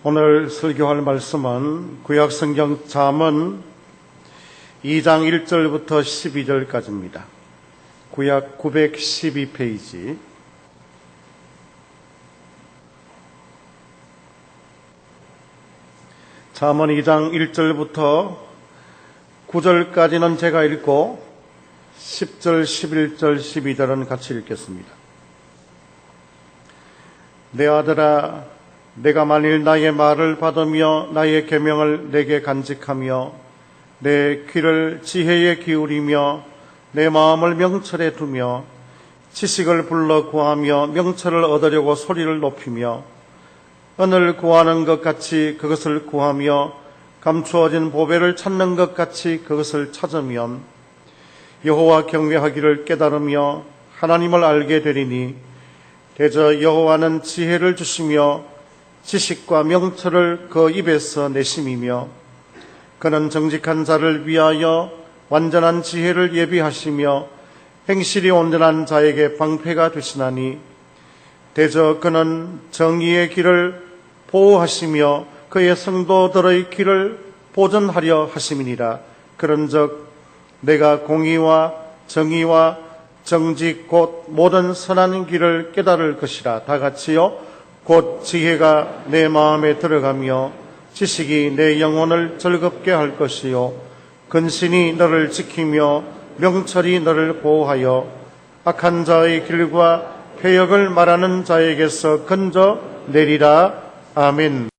오늘 설교할 말씀은 구약성경 잠언 2장 1절부터 12절까지입니다. 구약 912페이지. 잠언 2장 1절부터 9절까지는 제가 읽고 10절, 11절, 12절은 같이 읽겠습니다. 내 아들아, 내가 만일 나의 말을 받으며 나의 계명을 내게 간직하며 내 귀를 지혜에 기울이며 내 마음을 명철에 두며 지식을 불러 구하며 명철을 얻으려고 소리를 높이며 은을 구하는 것 같이 그것을 구하며 감추어진 보배를 찾는 것 같이 그것을 찾으면 여호와 경외하기를 깨달으며 하나님을 알게 되리니 대저 여호와는 지혜를 주시며 지식과 명철을 그 입에서 내심이며 그는 정직한 자를 위하여 완전한 지혜를 예비하시며 행실이 온전한 자에게 방패가 되시나니 대저 그는 정의의 길을 보호하시며 그의 성도들의 길을 보전하려 하심이니라. 그런즉 내가 공의와 정의와 정직 곧 모든 선한 길을 깨달을 것이라. 다 같이요. 곧 지혜가 내 마음에 들어가며 지식이 내 영혼을 즐겁게 할 것이요 근신이 너를 지키며 명철이 너를 보호하여 악한 자의 길과 패역을 말하는 자에게서 건져 내리라. 아멘.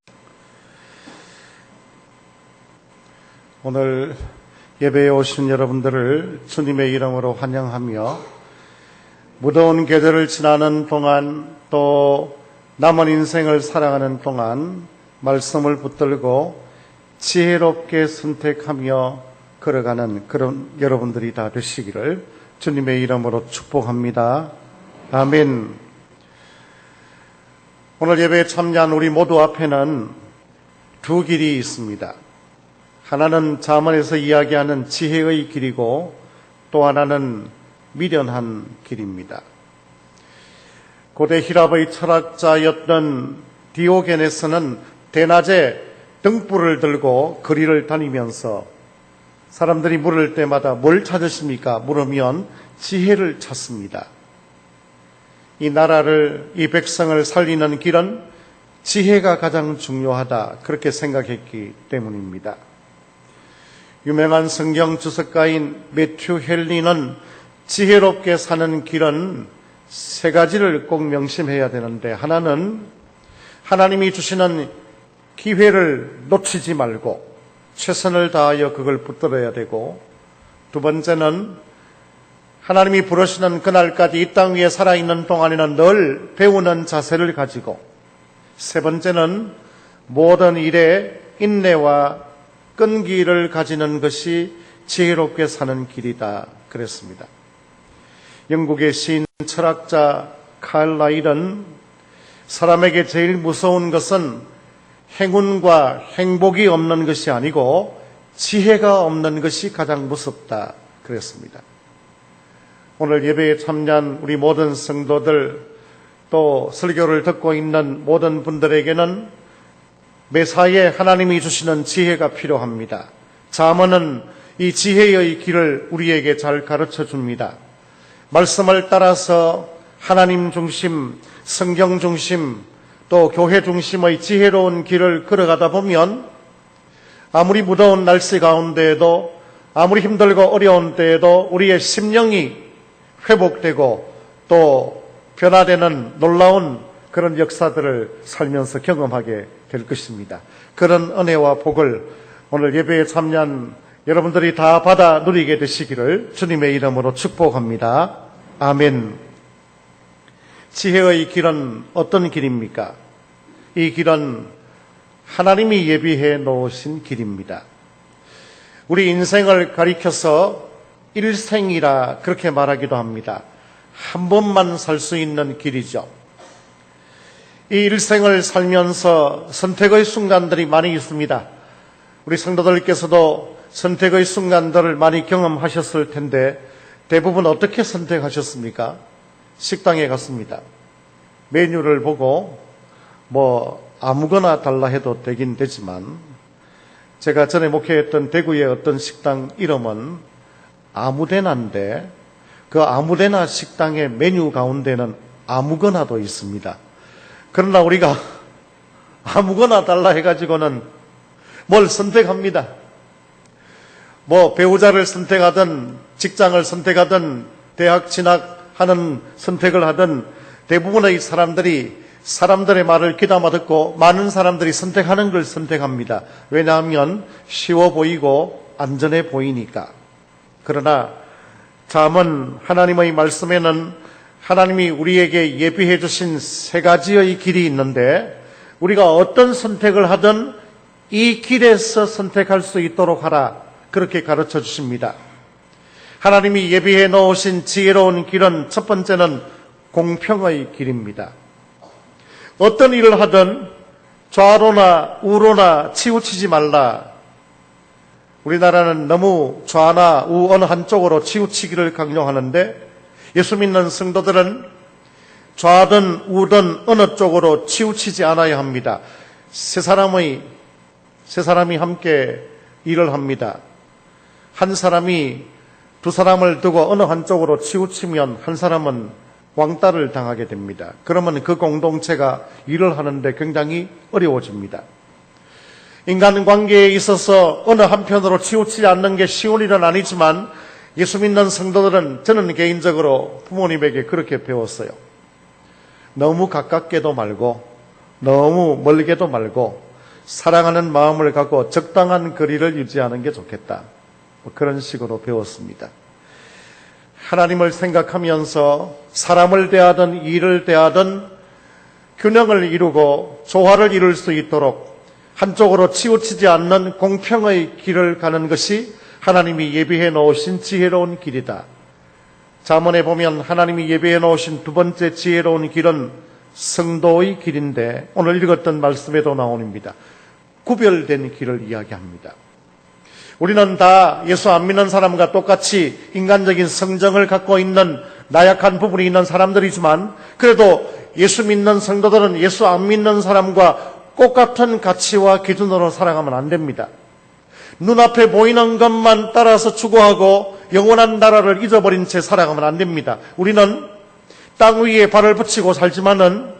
오늘 예배에 오신 여러분들을 주님의 이름으로 환영하며 무더운 계절을 지나는 동안 또 남은 인생을 살아가는 동안 말씀을 붙들고 지혜롭게 선택하며 걸어가는 그런 여러분들이 다 되시기를 주님의 이름으로 축복합니다. 아멘. 오늘 예배에 참여한 우리 모두 앞에는 두 길이 있습니다. 하나는 잠언에서 이야기하는 지혜의 길이고 또 하나는 미련한 길입니다. 고대 히랍의 철학자였던 디오게네스는 대낮에 등불을 들고 거리를 다니면서 사람들이 물을 때마다 뭘 찾으십니까? 물으면 지혜를 찾습니다. 이 나라를, 이 백성을 살리는 길은 지혜가 가장 중요하다, 그렇게 생각했기 때문입니다. 유명한 성경 주석가인 매튜 헨리는 지혜롭게 사는 길은 세 가지를 꼭 명심해야 되는데, 하나는 하나님이 주시는 기회를 놓치지 말고 최선을 다하여 그걸 붙들어야 되고, 두 번째는 하나님이 부르시는 그날까지 이 땅 위에 살아있는 동안에는 늘 배우는 자세를 가지고, 세 번째는 모든 일에 인내와 끈기를 가지는 것이 지혜롭게 사는 길이다 그랬습니다. 영국의 시인 철학자 칼라일은 사람에게 제일 무서운 것은 행운과 행복이 없는 것이 아니고 지혜가 없는 것이 가장 무섭다 그랬습니다. 오늘 예배에 참여한 우리 모든 성도들, 또 설교를 듣고 있는 모든 분들에게는 매사에 하나님이 주시는 지혜가 필요합니다. 잠언은 이 지혜의 길을 우리에게 잘 가르쳐 줍니다. 말씀을 따라서 하나님 중심, 성경 중심, 또 교회 중심의 지혜로운 길을 걸어가다 보면 아무리 무더운 날씨 가운데에도, 아무리 힘들고 어려운 때에도 우리의 심령이 회복되고 또 변화되는 놀라운 그런 역사들을 살면서 경험하게 될 것입니다. 그런 은혜와 복을 오늘 예배에 참여한 여러분들이 다 받아 누리게 되시기를 주님의 이름으로 축복합니다. 아멘. 지혜의 길은 어떤 길입니까? 이 길은 하나님이 예비해 놓으신 길입니다. 우리 인생을 가리켜서 일생이라 그렇게 말하기도 합니다. 한 번만 살 수 있는 길이죠. 이 일생을 살면서 선택의 순간들이 많이 있습니다. 우리 성도들께서도 선택의 순간들을 많이 경험하셨을 텐데 대부분 어떻게 선택하셨습니까? 식당에 갔습니다. 메뉴를 보고 아무거나 달라 해도 되긴 되지만 제가 전에 목회했던 대구의 어떤 식당 이름은 아무데나인데 그 아무데나 식당의 메뉴 가운데는 아무거나도 있습니다. 그러나 우리가 아무거나 달라 해가지고는 뭘 선택합니다. 뭐 배우자를 선택하든 직장을 선택하든 대학 진학하는 선택을 하든 대부분의 사람들의 말을 귀담아 듣고 많은 사람들이 선택하는 걸 선택합니다. 왜냐하면 쉬워 보이고 안전해 보이니까. 그러나 잠언 하나님의 말씀에는 하나님이 우리에게 예비해 주신 세 가지의 길이 있는데 우리가 어떤 선택을 하든 이 길에서 선택할 수 있도록 하라, 그렇게 가르쳐 주십니다. 하나님이 예비해 놓으신 지혜로운 길은 첫 번째는 공평의 길입니다. 어떤 일을 하든 좌로나 우로나 치우치지 말라. 우리나라는 너무 좌나 우 어느 한쪽으로 치우치기를 강요하는데 예수 믿는 성도들은 좌든 우든 어느 쪽으로 치우치지 않아야 합니다. 세 사람이 함께 일을 합니다. 한 사람이 두 사람을 두고 어느 한쪽으로 치우치면 한 사람은 왕따를 당하게 됩니다. 그러면 그 공동체가 일을 하는데 굉장히 어려워집니다. 인간관계에 있어서 어느 한편으로 치우치지 않는 게 쉬운 일은 아니지만 예수 믿는 성도들은 저는 개인적으로 부모님에게 그렇게 배웠어요. 너무 가깝게도 말고 너무 멀게도 말고 사랑하는 마음을 갖고 적당한 거리를 유지하는 게 좋겠다. 그런 식으로 배웠습니다. 하나님을 생각하면서 사람을 대하든 일을 대하든 균형을 이루고 조화를 이룰 수 있도록 한쪽으로 치우치지 않는 공평의 길을 가는 것이 하나님이 예비해 놓으신 지혜로운 길이다. 잠언에 보면 하나님이 예비해 놓으신 두 번째 지혜로운 길은 성도의 길인데 오늘 읽었던 말씀에도 나옵니다. 구별된 길을 이야기합니다. 우리는 다 예수 안 믿는 사람과 똑같이 인간적인 성정을 갖고 있는 나약한 부분이 있는 사람들이지만 그래도 예수 믿는 성도들은 예수 안 믿는 사람과 똑같은 가치와 기준으로 살아가면 안 됩니다. 눈앞에 보이는 것만 따라서 추구하고 영원한 나라를 잊어버린 채 살아가면 안 됩니다. 우리는 땅 위에 발을 붙이고 살지만은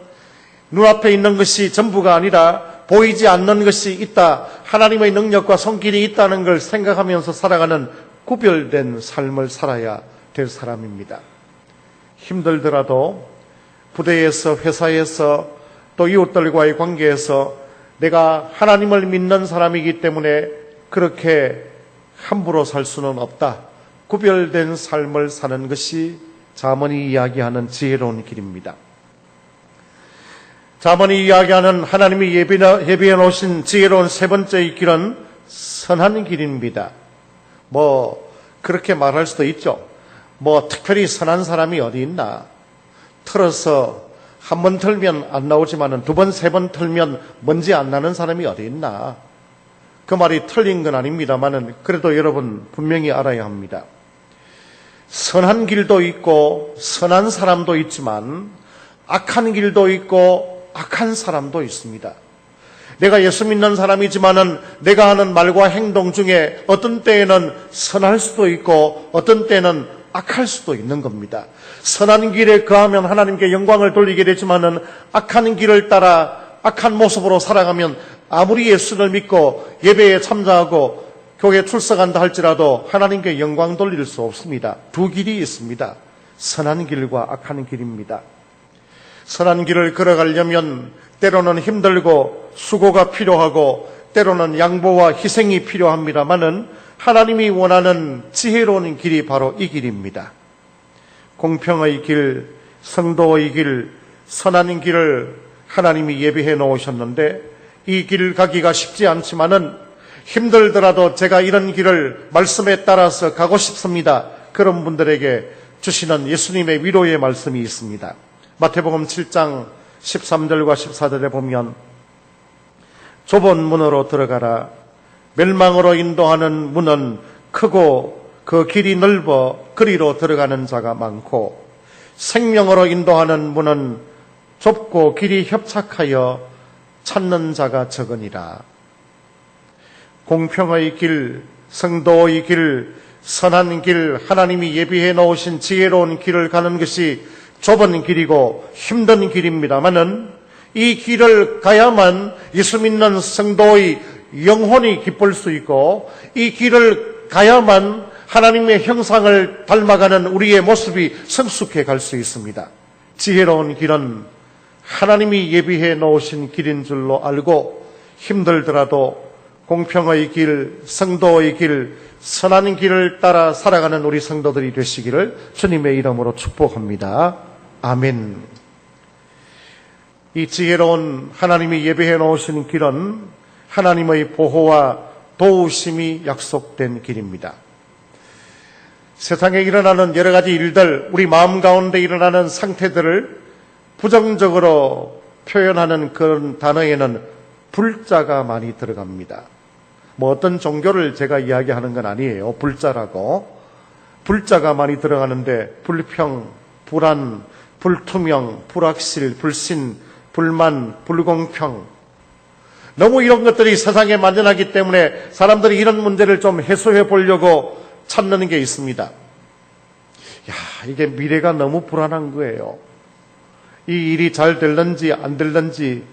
눈앞에 있는 것이 전부가 아니라 보이지 않는 것이 있다. 하나님의 능력과 손길이 있다는 걸 생각하면서 살아가는 구별된 삶을 살아야 될 사람입니다. 힘들더라도 부대에서, 회사에서, 또 이웃들과의 관계에서 내가 하나님을 믿는 사람이기 때문에 그렇게 함부로 살 수는 없다. 구별된 삶을 사는 것이 잠언이 이야기하는 지혜로운 길입니다. 잠언이 이야기하는 하나님이 예비해 놓으신 지혜로운 세 번째의 길은 선한 길입니다. 그렇게 말할 수도 있죠. 특별히 선한 사람이 어디 있나. 틀어서 한 번 틀면 안 나오지만은 두 번, 세 번 틀면 먼지 안 나는 사람이 어디 있나. 그 말이 틀린 건 아닙니다만은 그래도 여러분 분명히 알아야 합니다. 선한 길도 있고 선한 사람도 있지만 악한 길도 있고 악한 사람도 있습니다. 내가 예수 믿는 사람이지만은 내가 하는 말과 행동 중에 어떤 때에는 선할 수도 있고 어떤 때는 악할 수도 있는 겁니다. 선한 길에 거하면 하나님께 영광을 돌리게 되지만은 악한 길을 따라 악한 모습으로 살아가면 아무리 예수를 믿고 예배에 참여하고 교회에 출석한다 할지라도 하나님께 영광 돌릴 수 없습니다. 두 길이 있습니다. 선한 길과 악한 길입니다. 선한 길을 걸어가려면 때로는 힘들고 수고가 필요하고 때로는 양보와 희생이 필요합니다만은 하나님이 원하는 지혜로운 길이 바로 이 길입니다. 공평의 길, 성도의 길, 선한 길을 하나님이 예비해 놓으셨는데 이 길 가기가 쉽지 않지만은 힘들더라도 제가 이런 길을 말씀에 따라서 가고 싶습니다. 그런 분들에게 주시는 예수님의 위로의 말씀이 있습니다. 마태복음 7장 13절과 14절에 보면 좁은 문으로 들어가라. 멸망으로 인도하는 문은 크고 그 길이 넓어 그리로 들어가는 자가 많고 생명으로 인도하는 문은 좁고 길이 협착하여 찾는 자가 적으니라. 공평의 길, 성도의 길, 선한 길, 하나님이 예비해 놓으신 지혜로운 길을 가는 것이 좁은 길이고 힘든 길입니다마는 이 길을 가야만 예수 믿는 성도의 영혼이 기쁠 수 있고 이 길을 가야만 하나님의 형상을 닮아가는 우리의 모습이 성숙해 갈 수 있습니다. 지혜로운 길은 하나님이 예비해 놓으신 길인 줄로 알고 힘들더라도 공평의 길, 성도의 길, 선한 길을 따라 살아가는 우리 성도들이 되시기를 주님의 이름으로 축복합니다. 아멘. 이 지혜로운 하나님이 예비해 놓으신 길은 하나님의 보호와 도우심이 약속된 길입니다. 세상에 일어나는 여러 가지 일들, 우리 마음 가운데 일어나는 상태들을 부정적으로 표현하는 그런 단어에는 불자가 많이 들어갑니다. 어떤 종교를 제가 이야기하는 건 아니에요. 불자라고. 불자가 많이 들어가는데 불평, 불안, 불투명, 불확실, 불신, 불만, 불공평. 너무 이런 것들이 세상에 만연하기 때문에 사람들이 이런 문제를 좀 해소해 보려고 찾는 게 있습니다. 이게 미래가 너무 불안한 거예요. 이 일이 잘 될는지 안 될는지,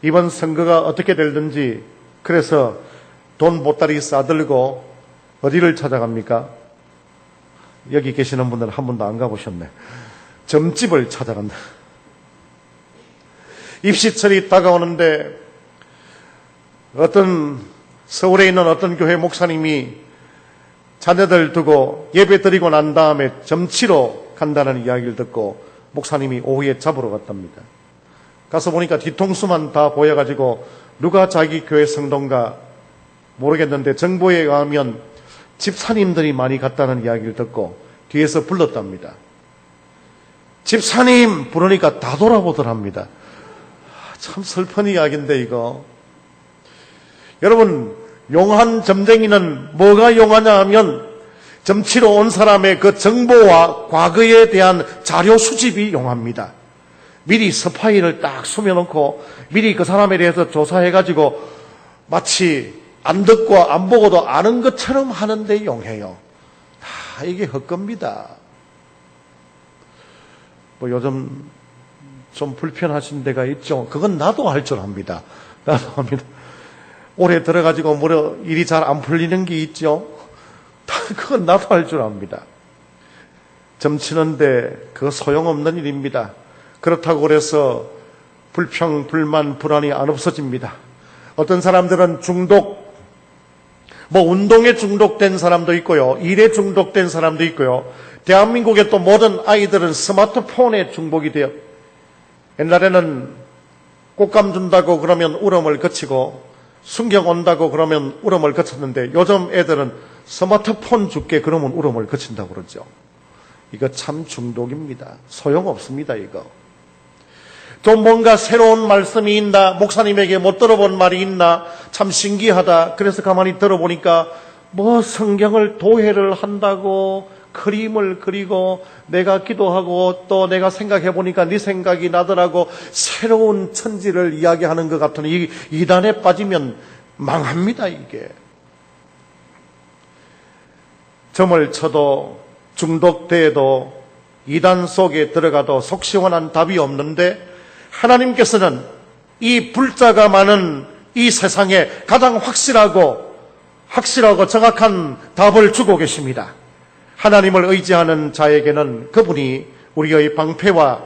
이번 선거가 어떻게 될는지. 그래서 돈 보따리 싸들고 어디를 찾아갑니까? 여기 계시는 분들은 한 번도 안 가보셨네. 점집을 찾아간다. 입시철이 다가오는데 서울에 있는 어떤 교회 목사님이 자녀들 두고 예배 드리고 난 다음에 점치러 간다는 이야기를 듣고 목사님이 오후에 잡으러 갔답니다. 가서 보니까 뒤통수만 다 보여가지고 누가 자기 교회 성도인가 모르겠는데 정보에 의하면 집사님들이 많이 갔다는 이야기를 듣고 뒤에서 불렀답니다. 집사님 부르니까 다 돌아보더랍니다. 참 슬픈 이야기인데 이거. 여러분, 용한 점쟁이는 뭐가 용하냐 하면 점치러 온 사람의 그 정보와 과거에 대한 자료 수집이 용합니다. 미리 스파이를 딱 숨겨놓고 미리 그 사람에 대해서 조사해가지고 마치 안 듣고 안 보고도 아는 것처럼 하는데 용해요. 다 이게 헛겁니다. 요즘 좀 불편하신 데가 있죠. 그건 나도 할 줄 압니다. 나도 합니다. 올해 들어가지고 일이 잘 안 풀리는 게 있죠. 그건 나도 할 줄 압니다. 점치는데 그거 소용없는 일입니다. 그렇다고 그래서 불평, 불만, 불안이 안 없어집니다. 어떤 사람들은 운동에 중독된 사람도 있고요. 일에 중독된 사람도 있고요. 대한민국의 또 모든 아이들은 스마트폰에 중독이 돼요. 옛날에는 꽃감 준다고 그러면 울음을 그치고 순경 온다고 그러면 울음을 그쳤는데 요즘 애들은 스마트폰 줄게 그러면 울음을 그친다고 그러죠. 이거 참 중독입니다. 소용없습니다, 이거. 좀 뭔가 새로운 말씀이 있나, 목사님에게 못 들어본 말이 있나, 참 신기하다. 그래서 가만히 들어보니까 성경을 도해를 한다고 그림을 그리고 내가 기도하고 또 내가 생각해 보니까 네 생각이 나더라고. 새로운 천지를 이야기하는 것 같은 이 이단에 빠지면 망합니다, 이게. 점을 쳐도 중독돼도 이단 속에 들어가도 속 시원한 답이 없는데 하나님께서는 이 불자가 많은 이 세상에 가장 확실하고 정확한 답을 주고 계십니다. 하나님을 의지하는 자에게는 그분이 우리의 방패와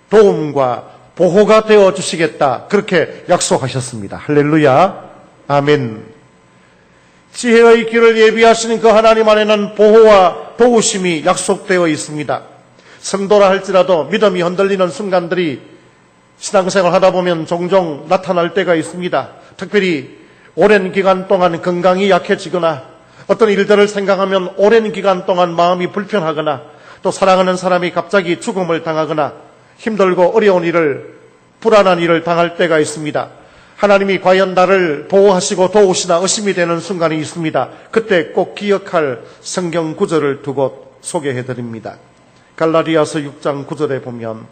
도움과 보호가 되어 주시겠다. 그렇게 약속하셨습니다. 할렐루야. 아멘. 지혜의 길을 예비하시는 그 하나님 안에는 보호와 도우심이 약속되어 있습니다. 성도라 할지라도 믿음이 흔들리는 순간들이 신앙생활 하다 보면 종종 나타날 때가 있습니다. 특별히 오랜 기간 동안 건강이 약해지거나 어떤 일들을 생각하면 오랜 기간 동안 마음이 불편하거나 또 사랑하는 사람이 갑자기 죽음을 당하거나 힘들고 어려운 불안한 일을 당할 때가 있습니다. 하나님이 과연 나를 보호하시고 도우시나 의심이 되는 순간이 있습니다. 그때 꼭 기억할 성경 구절을 두고 소개해드립니다. 갈라디아서 6장 9절에 보면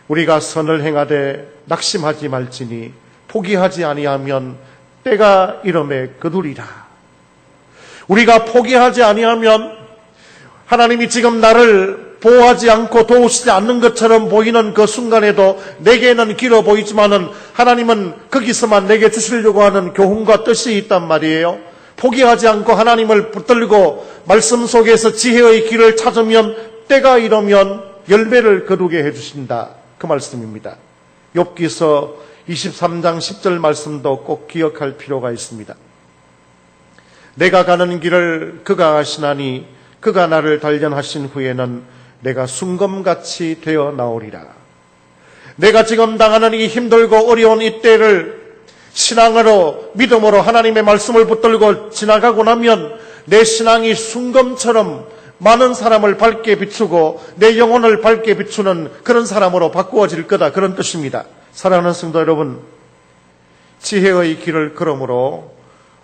우리가 선을 행하되 낙심하지 말지니 포기하지 아니하면 때가 이름에 거두리라. 우리가 포기하지 아니하면 하나님이 지금 나를 보호하지 않고 도우시지 않는 것처럼 보이는 그 순간에도 내게는 길어 보이지만은 하나님은 거기서만 내게 주시려고 하는 교훈과 뜻이 있단 말이에요. 포기하지 않고 하나님을 붙들고 말씀 속에서 지혜의 길을 찾으면 때가 이르면 열매를 거두게 해주신다. 그 말씀입니다. 욥기서 23장 10절 말씀도 꼭 기억할 필요가 있습니다. 내가 가는 길을 그가 아시나니 그가 나를 단련하신 후에는 내가 순금같이 되어 나오리라. 내가 지금 당하는 이 힘들고 어려운 이 때를 신앙으로 믿음으로 하나님의 말씀을 붙들고 지나가고 나면 내 신앙이 순금처럼 많은 사람을 밝게 비추고 내 영혼을 밝게 비추는 그런 사람으로 바꾸어질 거다. 그런 뜻입니다. 사랑하는 성도 여러분, 지혜의 길을 걸음으로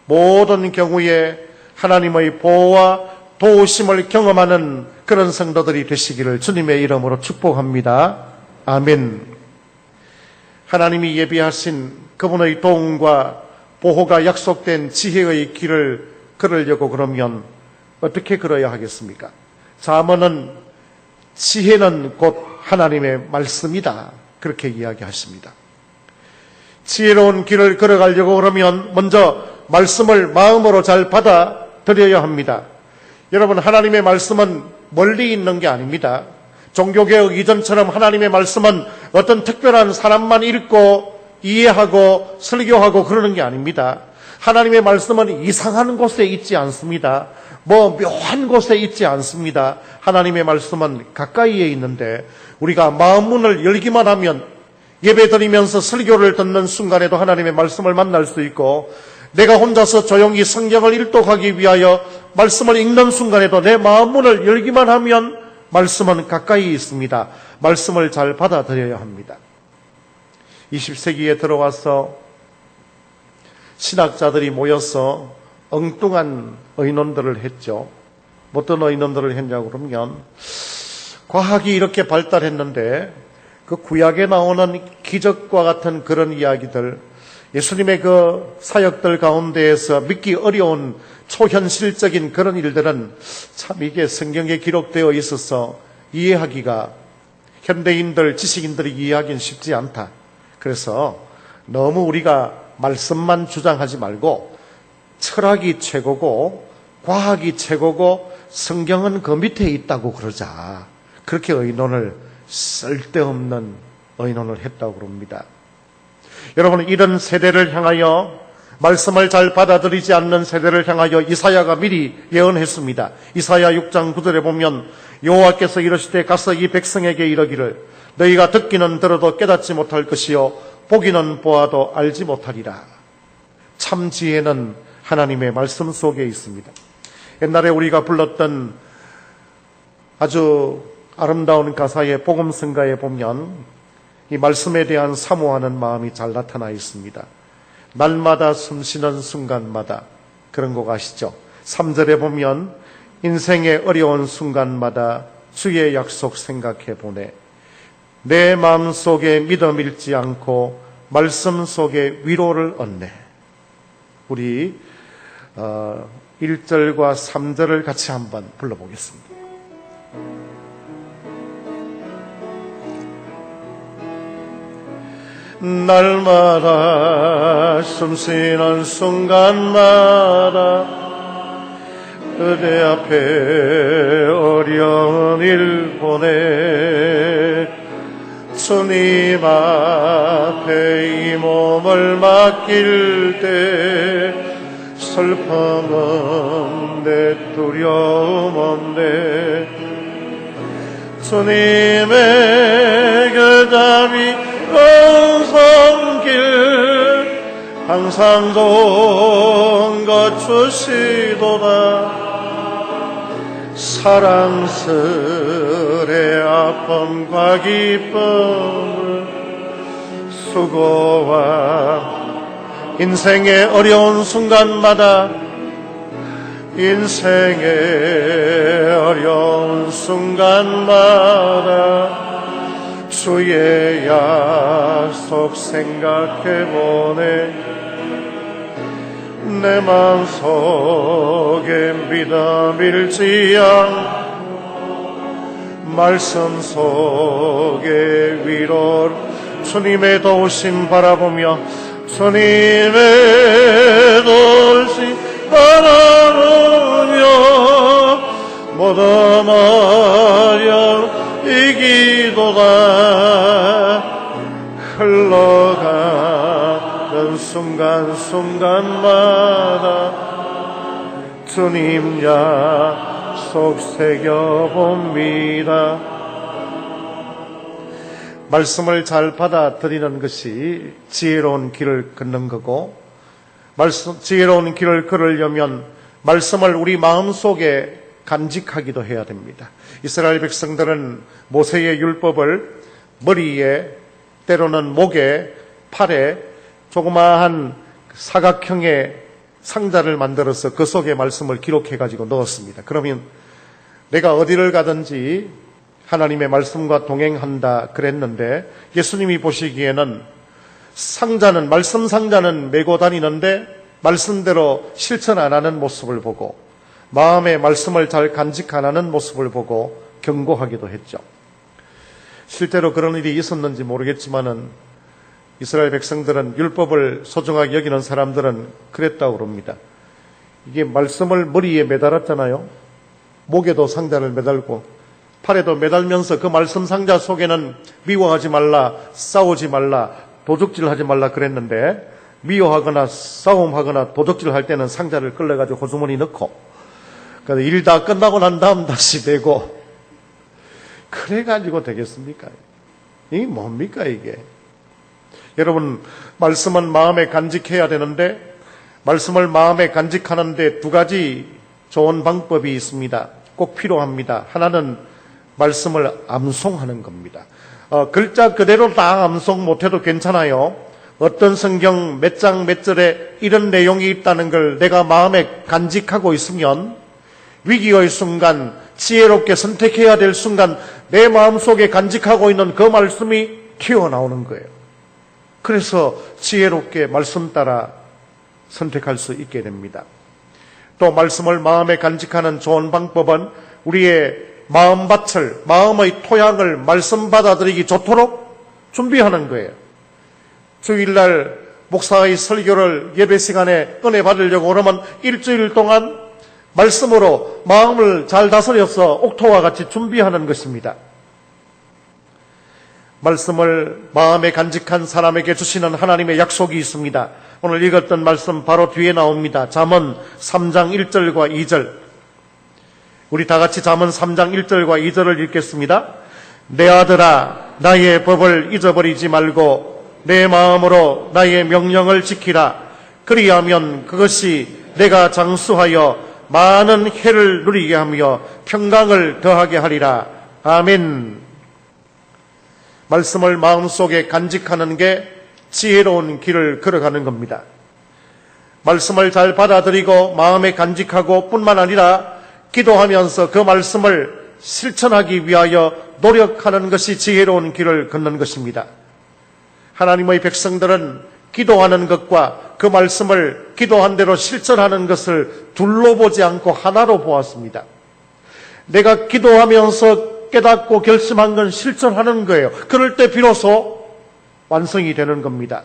모든 경우에 하나님의 보호와 도우심을 경험하는 그런 성도들이 되시기를 주님의 이름으로 축복합니다. 아멘. 하나님이 예비하신 그분의 도움과 보호가 약속된 지혜의 길을 걸으려고 그러면 어떻게 걸어야 하겠습니까? 잠언은 지혜는 곧 하나님의 말씀이다. 그렇게 이야기하십니다. 지혜로운 길을 걸어가려고 그러면 먼저 말씀을 마음으로 잘 받아들여야 합니다. 여러분, 하나님의 말씀은 멀리 있는 게 아닙니다. 종교개혁 이전처럼 하나님의 말씀은 어떤 특별한 사람만 읽고 이해하고 설교하고 그러는 게 아닙니다. 하나님의 말씀은 이상한 곳에 있지 않습니다. 묘한 곳에 있지 않습니다. 하나님의 말씀은 가까이에 있는데 우리가 마음문을 열기만 하면 예배드리면서 설교를 듣는 순간에도 하나님의 말씀을 만날 수 있고, 내가 혼자서 조용히 성경을 일독하기 위하여 말씀을 읽는 순간에도 내 마음문을 열기만 하면 말씀은 가까이 있습니다. 말씀을 잘 받아들여야 합니다. 20세기에 들어와서 신학자들이 모여서 엉뚱한 의논들을 했죠. 어떤 의논들을 했냐고 그러면, 과학이 이렇게 발달했는데 그 구약에 나오는 기적과 같은 그런 이야기들, 예수님의 그 사역들 가운데에서 믿기 어려운 초현실적인 그런 일들은 참 이게 성경에 기록되어 있어서 이해하기가, 현대인들, 지식인들이 이해하기는 쉽지 않다. 그래서 너무 우리가 말씀만 주장하지 말고 철학이 최고고 과학이 최고고 성경은 그 밑에 있다고 그러자. 그렇게 의논을, 쓸데없는 의논을 했다고 그럽니다. 여러분, 이런 세대를 향하여, 말씀을 잘 받아들이지 않는 세대를 향하여 이사야가 미리 예언했습니다. 이사야 6장 9절에 보면 여호와께서 이르시되 가서 이 백성에게 이르기를 너희가 듣기는 들어도 깨닫지 못할 것이요 보기는 보아도 알지 못하리라. 참 지혜는 하나님의 말씀 속에 있습니다. 옛날에 우리가 불렀던 아주 아름다운 가사의 복음성가에 보면 이 말씀에 대한 사모하는 마음이 잘 나타나 있습니다. 날마다 숨쉬는 순간마다, 그런 곡 아시죠? 3절에 보면 인생의 어려운 순간마다 주의 약속 생각해 보내 내 마음속에 믿음 잃지 않고 말씀 속에 위로를 얻네. 우리 1절과 3절을 같이 한번 불러보겠습니다. 날마다 숨쉬는 순간마다 그대 앞에 어려운 일 보내 주님 앞에 이 몸을 맡길 때 슬픔 없네 두려움 없네 주님의 교답이 손길 항상 좋은 것 주시도다 사랑스레 아픔과 기쁨을 수고와 인생의 어려운 순간마다 인생의 어려운 순간마다 주의 약속 생각해보네. 내 마음속에 믿음일지야 말씀 속에 위로 주님의 도우심 바라보며 주님의 도우심 바라보며 모두 마려 이기도다. 흘러가는 순간순간마다 주님 약속 새겨봅니다. 말씀을 잘 받아들이는 것이 지혜로운 길을 걷는 거고, 지혜로운 길을 걸으려면 말씀을 우리 마음속에 간직하기도 해야 됩니다. 이스라엘 백성들은 모세의 율법을 머리에, 때로는 목에, 팔에 조그마한 사각형의 상자를 만들어서 그 속에 말씀을 기록해가지고 넣었습니다. 그러면 내가 어디를 가든지 하나님의 말씀과 동행한다 그랬는데, 예수님이 보시기에는 상자는, 말씀 상자는 메고 다니는데 말씀대로 실천 안 하는 모습을 보고, 마음의 말씀을 잘 간직 안 하는 모습을 보고 경고하기도 했죠. 실제로 그런 일이 있었는지 모르겠지만은 이스라엘 백성들은, 율법을 소중하게 여기는 사람들은 그랬다고 그럽니다. 이게 말씀을 머리에 매달았잖아요. 목에도 상자를 매달고 팔에도 매달면서 그 말씀 상자 속에는 미워하지 말라, 싸우지 말라, 도적질하지 말라 그랬는데, 미워하거나 싸움하거나 도적질할 때는 상자를 끌려가지고 호주머니 넣고, 일 다 끝나고 난 다음 다시 대고, 그래가지고 되겠습니까? 이게 뭡니까 이게? 여러분, 말씀은 마음에 간직해야 되는데, 말씀을 마음에 간직하는데 두 가지 좋은 방법이 있습니다. 꼭 필요합니다. 하나는 말씀을 암송하는 겁니다. 글자 그대로 다 암송 못해도 괜찮아요. 어떤 성경 몇 장 몇 절에 이런 내용이 있다는 걸 내가 마음에 간직하고 있으면 위기의 순간, 지혜롭게 선택해야 될 순간 내 마음속에 간직하고 있는 그 말씀이 튀어나오는 거예요. 그래서 지혜롭게 말씀 따라 선택할 수 있게 됩니다. 또 말씀을 마음에 간직하는 좋은 방법은 우리의 마음밭을, 마음의 토양을 말씀 받아들이기 좋도록 준비하는 거예요. 주일날 목사의 설교를 예배 시간에 은혜 받으려고 그러면 일주일 동안 말씀으로 마음을 잘 다스려서 옥토와 같이 준비하는 것입니다. 말씀을 마음에 간직한 사람에게 주시는 하나님의 약속이 있습니다. 오늘 읽었던 말씀 바로 뒤에 나옵니다. 잠언 3장 1절과 2절. 우리 다 같이 잠언 3장 1절과 2절을 읽겠습니다. 내 아들아, 나의 법을 잊어버리지 말고 내 마음으로 나의 명령을 지키라. 그리하면 그것이 내가 장수하여 많은 해를 누리게 하며 평강을 더하게 하리라. 아멘. 말씀을 마음속에 간직하는 게 지혜로운 길을 걸어가는 겁니다. 말씀을 잘 받아들이고 마음에 간직하고 뿐만 아니라 기도하면서 그 말씀을 실천하기 위하여 노력하는 것이 지혜로운 길을 걷는 것입니다. 하나님의 백성들은 기도하는 것과 그 말씀을 기도한 대로 실천하는 것을 둘로 보지 않고 하나로 보았습니다. 내가 기도하면서 깨닫고 결심한 건 실천하는 거예요. 그럴 때 비로소 완성이 되는 겁니다.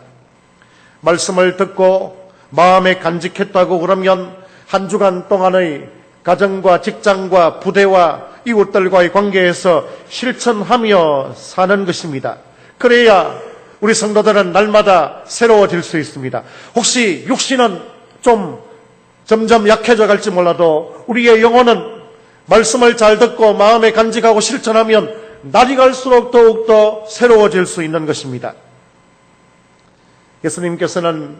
말씀을 듣고 마음에 간직했다고 그러면 한 주간 동안의 가정과 직장과 부대와 이웃들과의 관계에서 실천하며 사는 것입니다. 그래야 우리 성도들은 날마다 새로워질 수 있습니다. 혹시 육신은 좀 점점 약해져 갈지 몰라도 우리의 영혼은 말씀을 잘 듣고 마음에 간직하고 실천하면 날이 갈수록 더욱더 새로워질 수 있는 것입니다. 예수님께서는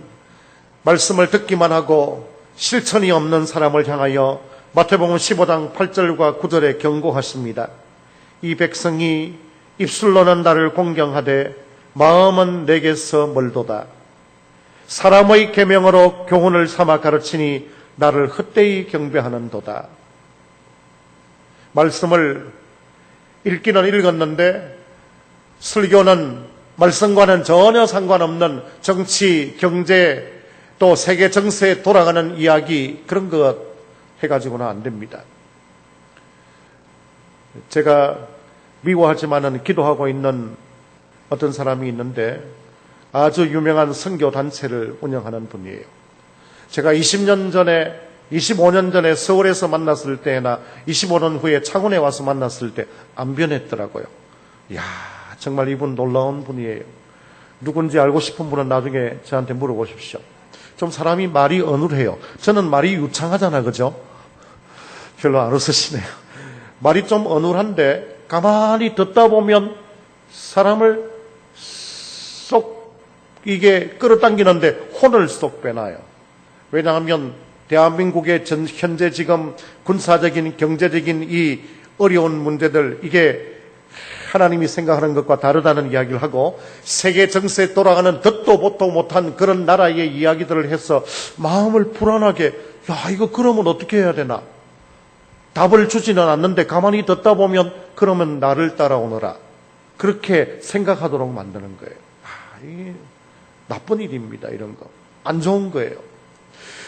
말씀을 듣기만 하고 실천이 없는 사람을 향하여 마태복음 15장 8절과 9절에 경고하십니다. 이 백성이 입술로는 나를 공경하되 마음은 내게서 멀도다. 사람의 계명으로 교훈을 삼아 가르치니 나를 헛되이 경배하는도다. 말씀을 읽기는 읽었는데 설교는 말씀과는 전혀 상관없는 정치, 경제, 또 세계 정세에 돌아가는 이야기, 그런 것 해가지고는 안 됩니다. 제가 미워하지만은 기도하고 있는 어떤 사람이 있는데 아주 유명한 선교 단체를 운영하는 분이에요. 제가 20년 전에, 25년 전에 서울에서 만났을 때나 25년 후에 창원에 와서 만났을 때 안 변했더라고요. 이야, 정말 이분 놀라운 분이에요. 누군지 알고 싶은 분은 나중에 저한테 물어보십시오. 좀 사람이 말이 어눌해요. 저는 말이 유창하잖아, 그죠? 별로 안 웃으시네요. 말이 좀 어눌한데 가만히 듣다 보면 사람을 쏙 이게 끌어당기는데 혼을 쏙 빼놔요. 왜냐하면 대한민국의 현재 지금 군사적인, 경제적인 이 어려운 문제들, 이게 하나님이 생각하는 것과 다르다는 이야기를 하고 세계 정세에 돌아가는 듣도 보도 못한 그런 나라의 이야기들을 해서 마음을 불안하게, 야, 이거 그러면 어떻게 해야 되나? 답을 주지는 않는데 가만히 듣다 보면 그러면 나를 따라오너라. 그렇게 생각하도록 만드는 거예요. 이게 나쁜 일입니다. 이런 거. 안 좋은 거예요.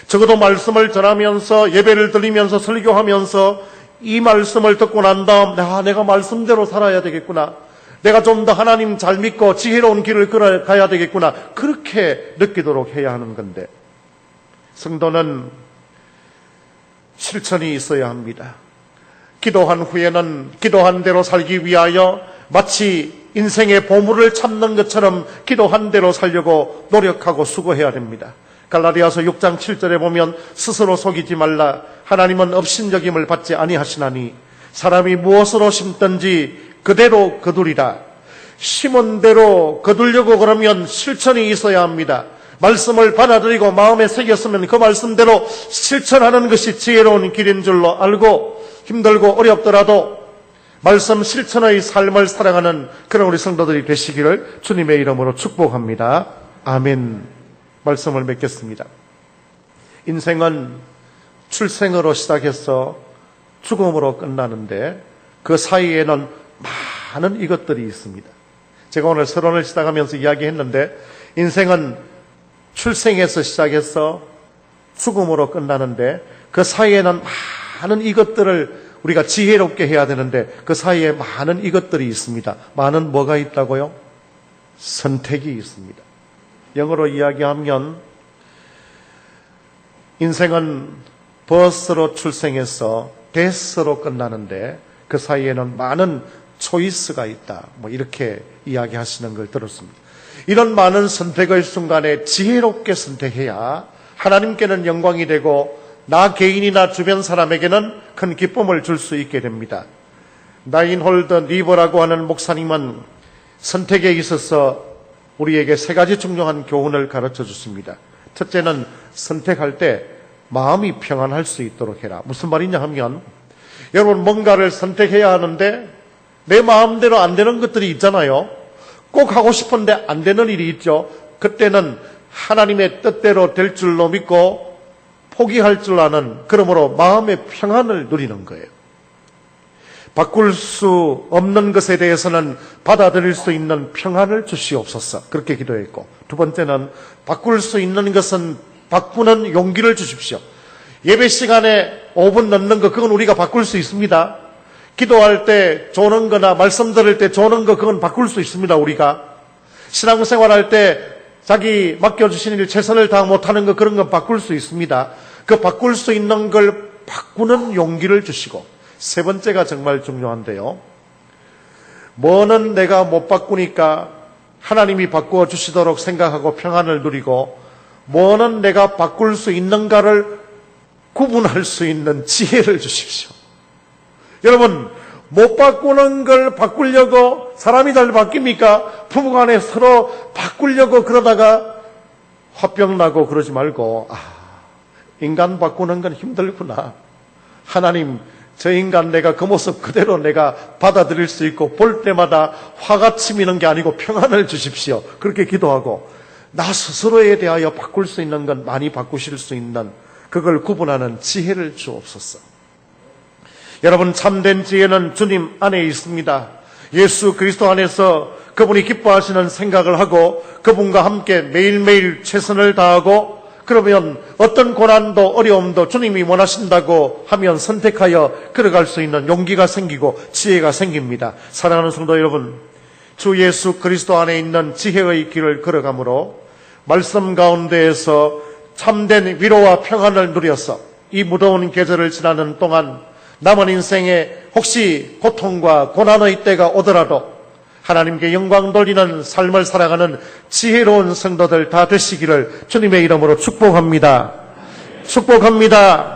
적어도 말씀을 전하면서 예배를 드리면서 설교하면서 이 말씀을 듣고 난 다음 내가 말씀대로 살아야 되겠구나. 내가 좀 더 하나님 잘 믿고 지혜로운 길을 걸어가야 되겠구나. 그렇게 느끼도록 해야 하는 건데 성도는 실천이 있어야 합니다. 기도한 후에는 기도한 대로 살기 위하여 마치 인생의 보물을 찾는 것처럼 기도한 대로 살려고 노력하고 수고해야 됩니다. 갈라디아서 6장 7절에 보면 스스로 속이지 말라. 하나님은 업신여김을 받지 아니하시나니 사람이 무엇으로 심든지 그대로 거두리라. 심은 대로 거두려고 그러면 실천이 있어야 합니다. 말씀을 받아들이고 마음에 새겼으면 그 말씀대로 실천하는 것이 지혜로운 길인 줄로 알고 힘들고 어렵더라도 말씀 실천의 삶을 살아가는 그런 우리 성도들이 되시기를 주님의 이름으로 축복합니다. 아멘. 말씀을 맺겠습니다. 인생은 출생으로 시작해서 죽음으로 끝나는데 그 사이에는 많은 이것들이 있습니다. 제가 오늘 서론을 시작하면서 이야기했는데 인생은 출생에서 시작해서 죽음으로 끝나는데 그 사이에는 많은 이것들을 우리가 지혜롭게 해야 되는데 그 사이에 많은 이것들이 있습니다. 많은 뭐가 있다고요? 선택이 있습니다. 영어로 이야기하면 인생은 birth로 출생해서 death로 끝나는데 그 사이에는 많은 초이스가 있다. 이렇게 이야기하시는 걸 들었습니다. 이런 많은 선택의 순간에 지혜롭게 선택해야 하나님께는 영광이 되고 나 개인이나 주변 사람에게는 큰 기쁨을 줄 수 있게 됩니다. 나인홀드 리버라고 하는 목사님은 선택에 있어서 우리에게 세 가지 중요한 교훈을 가르쳐 줬습니다. 첫째는 선택할 때 마음이 평안할 수 있도록 해라. 무슨 말이냐 하면 여러분 뭔가를 선택해야 하는데 내 마음대로 안 되는 것들이 있잖아요. 꼭 하고 싶은데 안 되는 일이 있죠. 그때는 하나님의 뜻대로 될 줄로 믿고 포기할 줄 아는, 그러므로 마음의 평안을 누리는 거예요. 바꿀 수 없는 것에 대해서는 받아들일 수 있는 평안을 주시옵소서. 그렇게 기도했고, 두 번째는 바꿀 수 있는 것은 바꾸는 용기를 주십시오. 예배 시간에 5분 넣는 거, 그건 우리가 바꿀 수 있습니다. 기도할 때 조는 거나 말씀 들을 때 조는 거, 그건 바꿀 수 있습니다. 우리가 신앙생활할 때 자기 맡겨주신 일 최선을 다하 못하는 거, 그런 건 바꿀 수 있습니다. 그 바꿀 수 있는 걸 바꾸는 용기를 주시고, 세 번째가 정말 중요한데요. 뭐는 내가 못 바꾸니까 하나님이 바꾸어 주시도록 생각하고 평안을 누리고, 뭐는 내가 바꿀 수 있는가를 구분할 수 있는 지혜를 주십시오. 여러분, 못 바꾸는 걸 바꾸려고 사람이 잘 바뀝니까? 부부간에 서로 바꾸려고 그러다가 화병 나고 그러지 말고, 인간 바꾸는 건 힘들구나. 하나님, 저 인간 내가 그 모습 그대로 내가 받아들일 수 있고 볼 때마다 화가 치미는 게 아니고 평안을 주십시오. 그렇게 기도하고 나 스스로에 대하여 바꿀 수 있는 건 많이 바꾸실 수 있는, 그걸 구분하는 지혜를 주옵소서. 여러분, 참된 지혜는 주님 안에 있습니다. 예수 그리스도 안에서 그분이 기뻐하시는 생각을 하고 그분과 함께 매일매일 최선을 다하고 그러면 어떤 고난도 어려움도 주님이 원하신다고 하면 선택하여 걸어갈 수 있는 용기가 생기고 지혜가 생깁니다. 사랑하는 성도 여러분, 주 예수 그리스도 안에 있는 지혜의 길을 걸어가므로 말씀 가운데에서 참된 위로와 평안을 누려서 이 무더운 계절을 지나는 동안 남은 인생에 혹시 고통과 고난의 때가 오더라도 하나님께 영광 돌리는 삶을 살아가는 지혜로운 성도들 다 되시기를 주님의 이름으로 축복합니다. 축복합니다.